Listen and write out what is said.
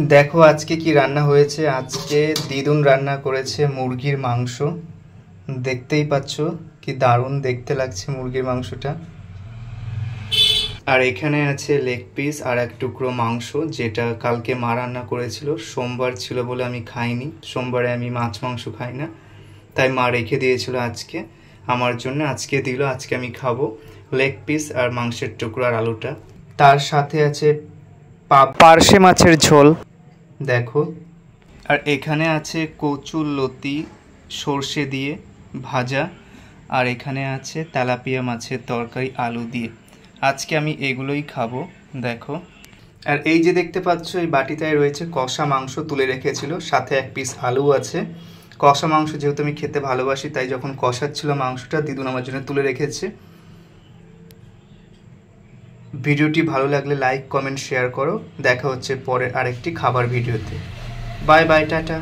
দেখো আজকে কি রান্না হয়েছে। আজকে দিদুন রান্না করেছে মুরগির মাংস। দেখতেই পাচ্ছ কি দারুণ দেখতে লাগছে মুরগির মাংসটা। আর এখানে আছে লেগ পিস আর এক টুকরো মাংস, যেটা কালকে মা রান্না করেছিল। সোমবার ছিল বলে আমি খাইনি, সোমবারে আমি মাছ মাংস খাই না, তাই মা রেখে দিয়েছিল আজকে আমার জন্য। আজকে দিল, আজকে আমি খাবো লেগ পিস আর মাংসের টুকরো আর আলুটা। তার সাথে আছে পার্শে মাছের ঝোল দেখো। আর এখানে আছে কচুর লতি সর্ষে দিয়ে ভাজা, আর এখানে আছে তেলাপিয়া মাছের তরকারি আলু দিয়ে। আজকে আমি এগুলোই খাবো দেখো। আর এই যে দেখতে পাচ্ছ এই বাটিটায় রয়েছে কষা মাংস, তুলে রেখেছিল, সাথে এক পিস আলু আছে। কষা মাংস যেহেতু আমি খেতে ভালোবাসি, তাই যখন কষাচ্ছিল মাংসটা দিদুন আমার জন্য তুলে রেখেছে। ভিডিওটি ভালো লাগলে লাইক কমেন্ট শেয়ার করো। দেখা হচ্ছে পরের আরেকটি খাবার ভিডিওতে। Bye bye, tata.